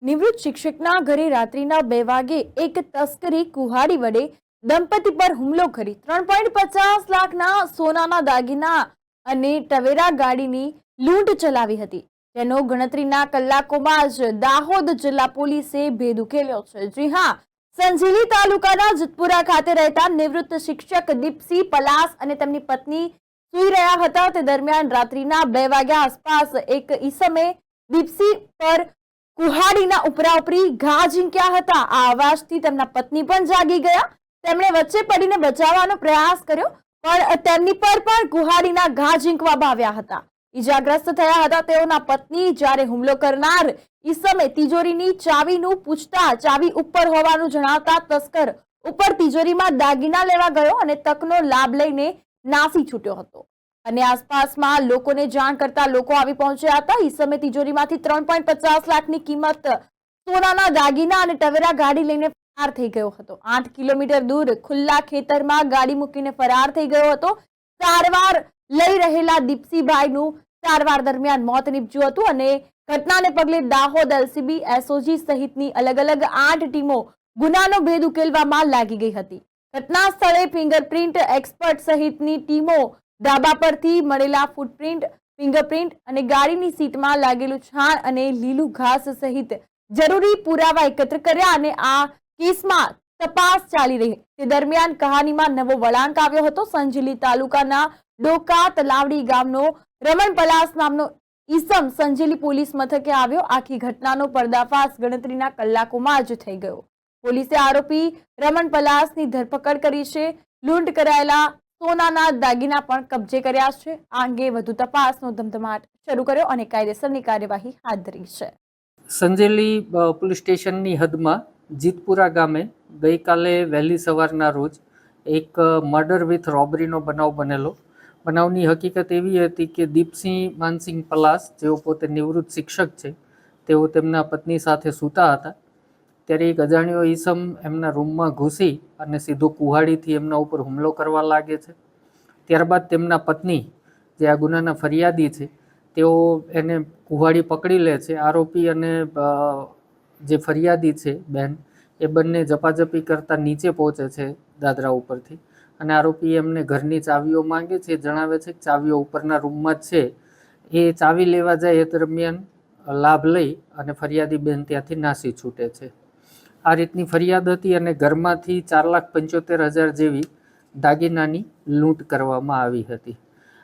નિવૃત્ત શિક્ષકના ઘરે રાત્રિના 2 વાગે એક તસ્કરી કુહાડી વડે દંપતી પર હુમલો કરી 3.50 લાખના સોનાના દાગીના અને ટવેરા ગાડીની લૂંટ ચલાવી હતી, જેનો ગણતરીના કલાકોમાં જ દાહોદ જિલ્લા પોલીસે ભેદ ઉકેલ્યો છે। જી હા, સંજેલી તાલુકાના જતપુરા ખાતે રહેતા નિવૃત્ત શિક્ષક દીપસિંહ પલાસ અને તેમની પત્ની સૂઈ રહ્યા હતા। તે દરમિયાન રાત્રિના 2 વાગ્યા આસપાસ એક ઈસમે દીપસિંહ પર કુહાડીના ઉપરાઉપરી ઘા ઝીંક્યા હતા। આ અવાજથી તેમના પત્ની પણ જાગી ગયા। તેમણે વચ્ચે પડીને બચાવવાનો પ્રયાસ કર્યો, પણ તેમની પર પણ કુહાડીના ઘા ઝીંકવામાં આવ્યા હતા। ઈજાગ્રસ્ત થયા હતા તેઓના પત્ની। જ્યારે હુમલો કરનાર ઈસમે તિજોરીની ચાવીનું પૂછતા ચાવી ઉપર હોવાનું જણાવતા તસ્કર ઉપર તિજોરીમાં દાગીના લેવા ગયો અને તકનો લાભ લઈને નાસી છૂટ્યો હતો અને આસપાસમાં લોકોને જાણ કરતા લોકો આવી પહોંચ્યા હતા। ઈસમે તિજોરીમાંથી 3.50 લાખની કિંમત સોનાના દાગીના અને ટવેરા ગાડી લઈને ફરાર થઈ ગયો હતો। 8 કિલોમીટર દૂર ખુલ્લા ખેતરમાં ગાડી મૂકીને ફરાર થઈ ગયો હતો। સારવાર લઈ રહેલા દીપસિંહભાઈનું સારવાર દરમિયાન મોત નીપજ્યું હતું અને ઘટનાને પગલે દાહોદ એલસીબી, એસઓજી સહિતની અલગ અલગ 8 ટીમો ગુનાનો ભેદ ઉકેલવામાં લાગી ગઈ હતી। ઘટના સ્થળે ફિંગરપ્રિન્ટ એક્સપર્ટ સહિતની ટીમો ધાબા પરથી મળેલા ફૂટપ્રિન્ટ, ફિંગરપ્રિન્ટ અને ગાડીની સીટમાં લાગેલું છાણ અને લીલું ઘાસ સહિત જરૂરી પુરાવા એકત્ર કર્યા અને આ કેસમાં તપાસ ચાલી રહી તે દરમિયાન કહાનીમાં નવો વળાંક આવ્યો હતો। સંજેલી તાલુકાના ડોકા તલાવડી ગામનો રમણ પલાસ નામનો ઈસમ સંજેલી પોલીસ મથકે આવ્યો। આખી ઘટનાનો પર્દાફાશ ગણતરીના કલાકોમાં જ થઈ ગયો। પોલીસે આરોપી રમણ પલાસની ધરપકડ કરી છે। લૂંટ કરાયેલા સોનાના દાગીના પણ કબજે કર્યા છે। આ અંગે વધુ તપાસનો ધમધમાટ શરૂ કર્યો અને કાયદેસરની કાર્યવાહી હાથ ધરી છે। સંજેલી પોલીસ સ્ટેશનની હદમાં જીતપુરા ગામે ગઈકાલે વહેલી સવારના રોજ એક મર્ડર વિથ રોબરીનો બનાવ બનેલો। બનાવની હકીકત એવી હતી કે દીપસિંહ માનસિંહ પલાસ, જેઓ પોતે નિવૃત્ત શિક્ષક છે, તેઓ તેમના પત્ની સાથે સૂતા હતા। ત્યારે એક અજાણ્યો ઈસમ એમના રૂમમાં ઘૂસી અને સીધો કુહાડીથી એમના ઉપર હુમલો કરવા લાગે છે। ત્યારબાદ તેમના પત્ની, જે આ ગુનાના ફરિયાદી છે, તેઓ એને કુહાડી પકડી લે છે। આરોપી અને જે ફરિયાદી છે બેન, એ બંને ઝપાઝપી કરતા નીચે પહોંચે છે દાદરા ઉપરથી અને આરોપી એમને ઘરની ચાવીઓ માંગે છે। જણાવે છે કે ચાવીઓ ઉપરના રૂમમાં જ છે। એ ચાવી લેવા જાય એ દરમિયાન લાભ લઈ અને ફરિયાદી બેન ત્યાંથી નાસી છૂટે છે। આ રીતની ફરિયાદ હતી અને ઘરમાંથી 4,75,000 જેવી દાગીનાની લૂંટ કરવામાં આવી હતી।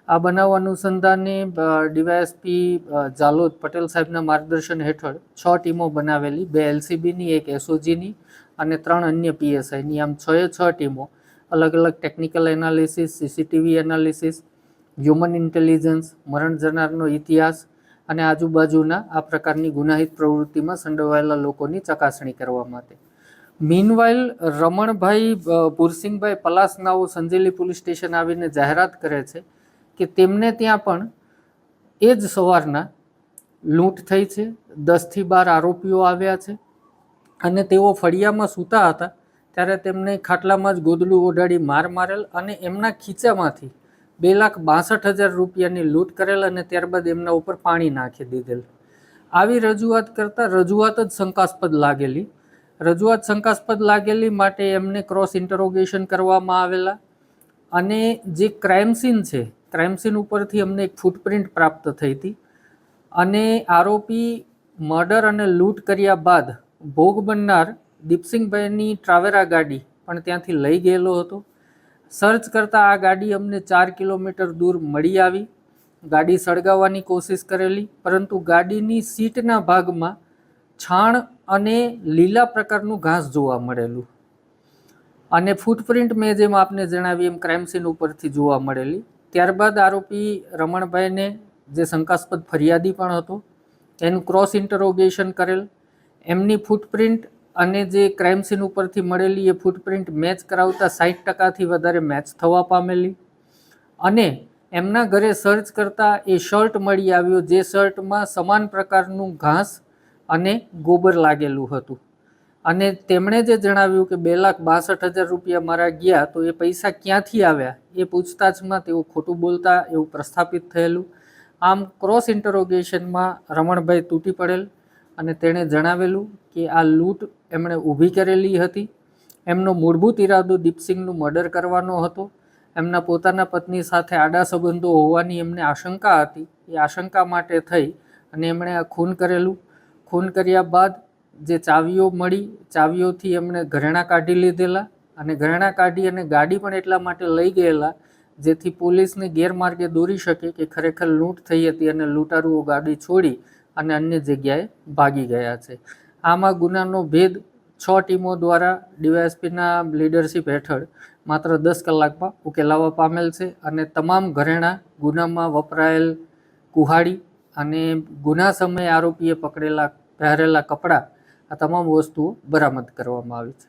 આ બનાવ અનુસંધાને ડીવાયએસપી ઝાલોદ પટેલ સાહેબના માર્ગદર્શન હેઠળ 6 ટીમો બનાવેલી, 2 એલસીબીની, 1 એસઓજીની અને 3 અન્ય પીએસઆઈની। આમ 6 ટીમો અલગ અલગ technical analysis, CCTV analysis, human intelligence, મરણ જનારનો ઇતિહાસ અને આજુબાજુના આ પ્રકારની ગુનાહિત પ્રવૃત્તિમાં સંડોવાયેલા લોકોની ચકાસણી કરવા માટે। મીનવાઇલ રમણભાઈ પુરસિંગભાઈ પલાસ નાઓ સંજેલી પોલીસ સ્ટેશન આવીને જાહેરાત કરે છે કે તેમને ત્યાં પણ એ જ સવારના લૂંટ થઈ છે। 10થી 12 આરોપીઓ આવ્યા છે અને તેઓ ફળિયામાં સૂતા હતા ત્યારે તેમને ખાટલામાં જ ગોદડું ઓઢાડી માર મારેલ અને એમના ખીચામાંથી 2,62,000 રૂપિયાની લૂંટ કરેલ અને ત્યારબાદ એમના ઉપર પાણી નાખી દીધેલ। આવી રજૂઆત કરતાં રજૂઆત જ શંકાસ્પદ લાગેલી। રજૂઆત શંકાસ્પદ લાગેલી માટે એમને ક્રોસ ઇન્ટરોગેશન કરવામાં આવેલા અને જે ક્રાઇમ સીન છે, ક્રાઇમ સીન ઉપરથી અમને એક ફૂટપ્રિન્ટ પ્રાપ્ત થઈ હતી અને આરોપી મર્ડર અને લૂંટ કર્યા બાદ ભોગ બનનાર દીપસિંહભાઈની ટ્રાવેરા ગાડી પણ ત્યાંથી લઈ ગયેલો હતો। સર્ચ કરતાં આ ગાડી અમને 4 કિલોમીટર દૂર મળી આવી। ગાડી સળગાવવાની કોશિશ કરેલી, પરંતુ ગાડીની સીટના ભાગમાં છાણ અને લીલા પ્રકારનું ઘાસ જોવા મળેલું અને ફૂટપ્રિન્ટ મેં જેમ આપને જણાવી એમ ક્રાઇમ સીન ઉપરથી જોવા મળેલી। ત્યારબાદ આરોપી રમણભાઈને, જે શંકાસ્પદ ફરિયાદી પણ હતો, એનું ક્રોસ ઇન્ટરોગેશન કરેલ। એમની ફૂટપ્રિન્ટ અને જે ક્રાઇમ સીન ઉપરથી મળેલી એ ફૂટપ્રિન્ટ મેચ કરાવતા 60%થી વધારે મેચ થવા પામેલી અને એમના ઘરે સર્ચ કરતાં એ શર્ટ મળી આવ્યો, જે શર્ટમાં સમાન પ્રકારનું ઘાસ અને ગોબર લાગેલું હતું અને તેમણે જે જણાવ્યું કે 2,62,000 રૂપિયા મારા ગયા, તો એ પૈસા ક્યાંથી આવ્યા એ પૂછતાછમાં તેઓ ખોટું બોલતા એવું પ્રસ્થાપિત થયેલું। આમ ક્રોસ ઇન્ટરોગેશનમાં રમણભાઈ તૂટી પડેલ અને તેણે જણાવેલું કે આ લૂંટ એમણે ઊભી કરેલી હતી. એમનો મૂળભૂત ઈરાદો દીપસિંહનું મર્ડર કરવાનો હતો. એમના પોતાના પત્ની સાથે આડા સંબંધો હોવાની એમને આશંકા હતી. એ આશંકા માટે થઈ અને એમણે આ ખૂન કરેલું. ખૂન કર્યા બાદ જે ચાવીઓ મળી, ચાવીઓથી એમણે ઘરેણાં કાઢી લીધેલા અને ઘરેણાં કાઢી અને ગાડી પણ એટલા માટે લઈ ગયેલા જેથી પોલીસને ગેરમાર્ગે દોરી શકે કે ખરેખર લૂંટ થઈ હતી અને લૂંટારુઓ ગાડી છોડી અને અન્ય જગ્યાએ ભાગી ગયા છે. આમાં ગુનાનો ભેદ 6 ટીમો દ્વારા ડીવાયએસપીના લીડરશિપ હેઠળ માત્ર 10 કલાકમાં ઉકેલાવા પામેલ છે અને તમામ ઘરેણાં, ગુનામાં વપરાયેલ કુહાડી અને ગુના સમયે આરોપીએ પહેરેલા કપડાં, આ તમામ વસ્તુઓ બરામદ કરવામાં આવી છે.